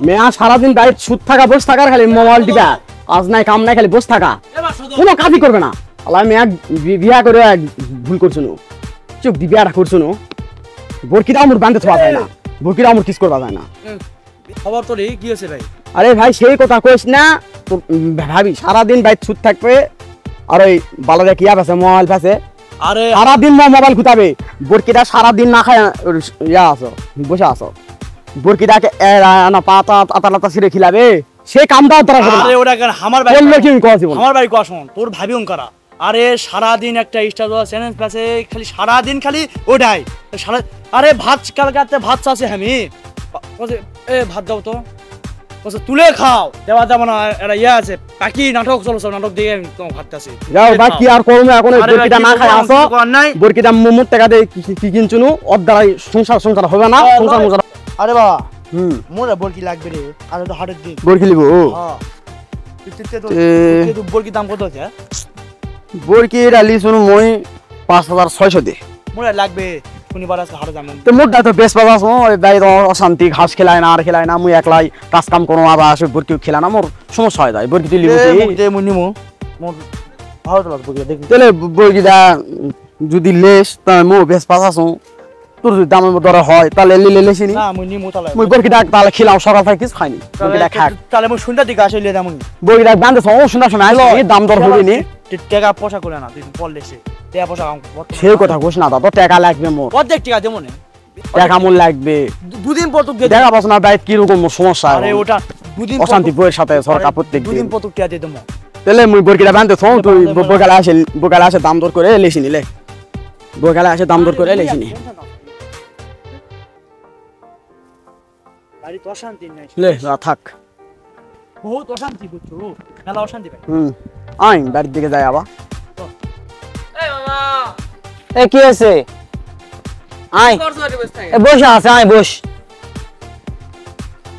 মেয়া সারাদিন বাইরে সুদ থাকা বসে থাকার খালি মোবাইল টিপা কাজ নাই কাম নাই খালি বসে থাকা কোনো কাজই করবে না আল্লাহ মেয়া বিয়া করে ভুল করছো চুপ দি বিয়াটা করছো বরকিটা আমার বান্ধে থাকা যায় না বরকিটা আমার কিস করবা যায় না খবর তো রে কি হয়েছে ভাই আরে ভাই সেই কথা কইস না ভাবি সারাদিন বাইরে সুদ থাকবে আর ওই বালাদা কি আছে মোবাইল পাশে আরে সারাদিন মোবাইল খুঁটাবে বরকিটা সারাদিন না খায় ইয়া আছো বসে আছো বরকিটাকে না পাতা আতালাতা ছিঁড়ে খিলাবে সেই কামটাও তারা করে আরে ওটা কেন আমার ভাই বললো কি কইছি আমার ভাই কখন তোর ভাবি অঙ্কারা আরে সারা দিন একটা স্টার চ্যানেল পাশে খালি সারা দিন খালি ওটাই সারা আরে ভাত কালকাতে ভাত চাষে আমি এ ভাত দাও তো বলছে তুলে খাও দেওয়া যাবে না এটা ইয়ে আছে বাকি নাটক চলছে নাটক দিয়ে আমি তোমার ভাত চাষে যাও বাকি আর করুন এখন বরকিটা না খায় আসো বরকিটা মোমোর টাকা দিয়ে কি কিনছুনু ওর দ্বারাই সংসার হবে না সংসার আরে বাবা মোরা বরকি লাগবে রে আর তো হাটের দিন বরকি লিবো হ্যাঁ বরকি দাম কত আছে বরকি ডালি শুনু মই 5600 দে মোরা লাগবে শনিবার আজকে হাটে যাবেন তো মোটা তো বেশ পাবাস ওই দাই অশান্তি ঘাস খেলায় না আর খেলায় না মুই একলাই কাজ কাম করো আবার আসে বরকি খেলা না মোর সমস্যা হয় যায় বরকি তুই লিবো দে মুই নিমু মোর ভালো তো লাগবে বরকি দেখি তাহলে বরকিটা যদি লেস তা মো বেশ পাসাসু তোর যদি দামের দরে হয় তাহলে লিলে লেছিনি না মুই নিমু তাহলে মুই বরকিটা তাহলে খিলাও সকাল থেকে কিছু খাইনি বরকিটা খাক তাহলে মুই সন্ধ্যা দিকে আসলে দাম বরকিটা বান্ধে সব সুন্দর সময় আইলো এই দাম দর হবে নি টাকা পয়সা করে না তুই পড়লে সে টাকা পয়সা সেই কথা কইছ না দাদা টাকা লাগবে মোর অর্ধেক টাকা দেবো না টাকা মোর লাগবে দুদিন পর তোকে দেখা পাস না বাইরে কি রকম সমস্যা আরে ওটা দুদিন অশান্তি বইয়ের সাথে সরকার প্রত্যেক দুদিন পর তোকে টাকা দিয়ে দেবো তাহলে মুই বরকিটা বান্ধে থৌ তুই বকালে আসে দাম দর করে লেছি নিলে বকালে আসে দাম দর করে লেছি নি বাড়ি তো অশান্তি নাই লে থাক বহুত অশান্তি বুঝছো মেলা অশান্তি ভাই আই বাড়ির দিকে যাই আবার এই মামা এ কি আছে আই করছ রে বসে থাকে এ বসে আছে আই বস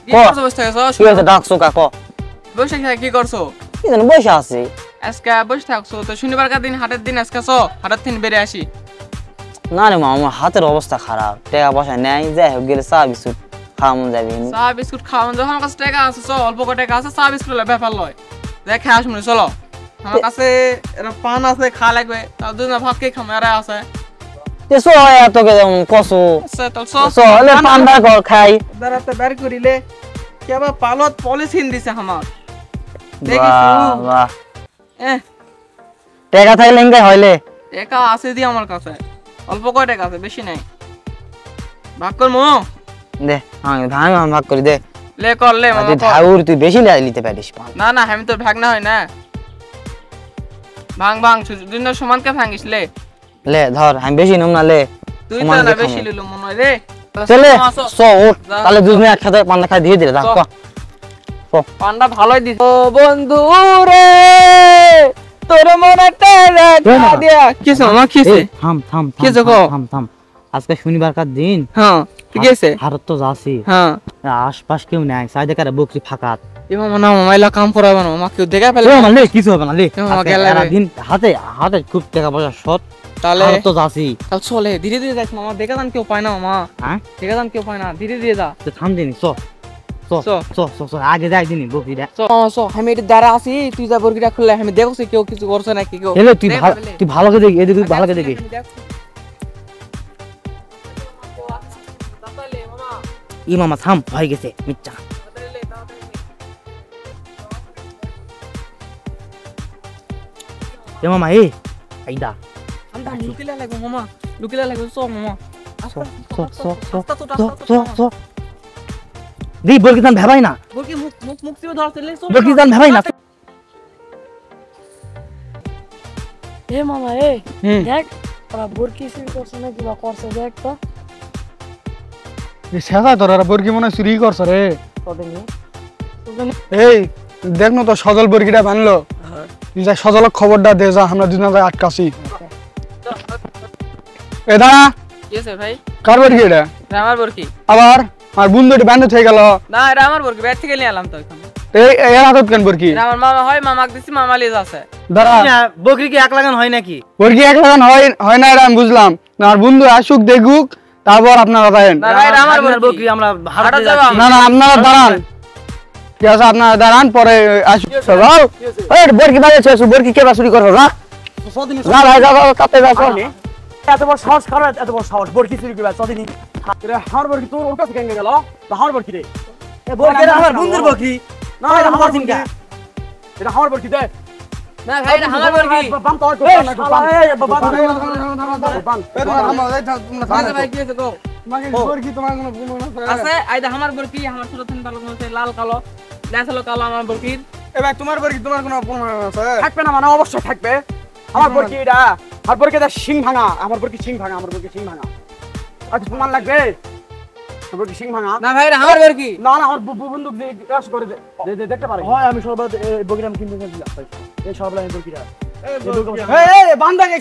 কি করছ বসে থাকে কি আছে ডাকছো কা ক বসে থাকে কি করছো কি জানি বসে আছে আজকে বসে থাকছো তো শনিবার কা দিন হাটের দিন আজকে চো হাটের দিন বেরে আসি না রে মা আমার হাতের অবস্থা খারাপ টাকা পয়সা নাই যাই হোক গেলে চা বিস্কুট খাওয়া মন যাবে চা বিস্কুট খাওয়ান যখন কাছে টাকা আছে চো অল্প কটা টাকা আছে চা বিস্কুটের ব্যাপার লয় দেখে আসমু চলো আমার কাছে এর পান আছে খা লাগবে তাও দুজন ভাত কে খামে আর আছে তে সো এত কে কসো আচ্ছা তো চো সো লে পান্ডা কর খাই দাঁড়াতে বের করিলে কেবা পালত পলিথিন দিছে আমার দেখিস বাহ টাকা থাকলে ইনকাই হইলে টাকা আছে দি আমার কাছে অল্প কয় টাকা আছে বেশি নাই ভাগ কর মো দে আমি ভাগ করি দে লে কর লে মামা তুই ধাউর তুই বেশি নিতে পারিস না না আমি তো ভাগ না হয় না ভাঙ দুদিন সমান কে ভাঙিস লে লে ধর আমি বেশি নম না লে তুই তো না বেশি লিলো মনে হয় রে চলে সো উঠ তাহলে দুজনে একসাথে পান্ডা খাই দিয়ে দিলে রাখ পান্ডা ভালোই দিস ও বন্ধু রে তোর মনটা রাখা দিয়া কিছে মামা কিছে থাম থাম কিছে গো থাম আজকে শনিবার কার দিন হ্যাঁ ঠিক আছে হারত তো যাচ্ছি হ্যাঁ আশপাশ কেউ নাই সাইডে কারে বকরি ফাঁকাত এ মামা না মামাইলা কাম করাবে না মামা কেউ দেখা পেলে মামা লে কিছু হবে না লে মামা গেলে দিন হাতে খুব টাকা পয়সা শর্ট তাহলে তো যাচ্ছি তাহলে চলে ধীরে ধীরে যাস মামা দেখা যান কেউ পায় না মামা হ্যাঁ দেখা যান কেউ পায় না ধীরে ধীরে যা থাম দিনি আগে যাই দিনি বকরিটা আমি এটা দাঁড়া আছি তুই যা বর্গিটা খুললে আমি দেখছি কেউ কিছু করছে নাকি কেউ এলে তুই ভালো করে দেখি এদিকে ভালো করে দেখি ই মামা থাম হয়ে গেছে মিথ্যা এ মামা আইদা লুকিলা লাগবে মামা লুকিলা লাগবে সব মামা দি বর্গিদান ভাবাই না বর্গি মুখ চিপে ধরতে লে বর্গিদান ভাবাই না এ মামা দেখ ওরা বর্গি চুরি করছে না কিবা করছে দেখ তো শেখা তোর বর্গি মনে চুরি করছ রে এই দেখ না তো সজল বর্গিটা বানলো তুই যা সজলক খবরটা দে যা আমরা দুজনে যাই আটকাছি এ দাঁড়া কি আছে ভাই কার বর্গি এটা আমার বর্গি আবার আর বন্ধুটি বান্ধব হয়ে গেল না এটা আমার বর্গি বাইরে থেকে নিয়ে এলাম তো এখানে এর হাতত কেন বর্গি আমার মামা হয় মামাক দিছি মামা লিজ আছে দাঁড়া বকরি কি এক লাগান হয় নাকি বর্গি এক লাগান হয় না এটা আমি বুঝলাম না আর বন্ধু আসুক দেখুক তারপর আপনারা যাবেন। না ভাই, এটা আমার আপনার বকরি। বকরি আমরা হাঁটা হাঁটতে যাবো। যাচ্ছি। না না আপনারা দাঁড়ান, ঠিক আছে আপনারা দাঁড়ান, পরে আসুন। চলো এই বরকি বাজেছে, বরকি কে চুরি করো না? সদিনী না ভাই যাও যাও, তাতে যাও চল। এত বড় সাহস খারাপ, এত বড় সাহস বরকি চুরি করবে সদিনী। রে হার বরকি তোর ওর কাছে কেন গেল? হার বরকি রে। এ বরকি রে আমার বন্ধুর বরকি। না এটা আমার চিন্তা। এটা আমার বরকি দে। না ভাই, এটা আমার বকরি। বাম তো এই না শালা, এই বাবা, আচ্ছা ভাই, কি হয়েছে গো? আছে, আইদা আমার বরকি, আমার ছোট থেকে ভালো আছে, লাল কালো ল্যাস হলো কালো আমার বরকির। থাকবে না মানে অবশ্যই থাকবে। আমার বরকি এটা, আমার বরকি এটা সিং ভাঙা, আমার বরকি সিং ভাঙা, আমার বরকি সিং ভাঙা। আচ্ছা প্রমাণ লাগবে? আমার বরকি সিং ভাঙা। না ভাই, এটা আমার বরকি। না না আমার বন্দুক দিয়ে ক্রাশ করে দে, দেখতে পারে। হয় আমি সর্বদা বরকিটা আমি কিনতে দিলাম। এই সর্বদা আমি বরকিটা। এই বান্দা কে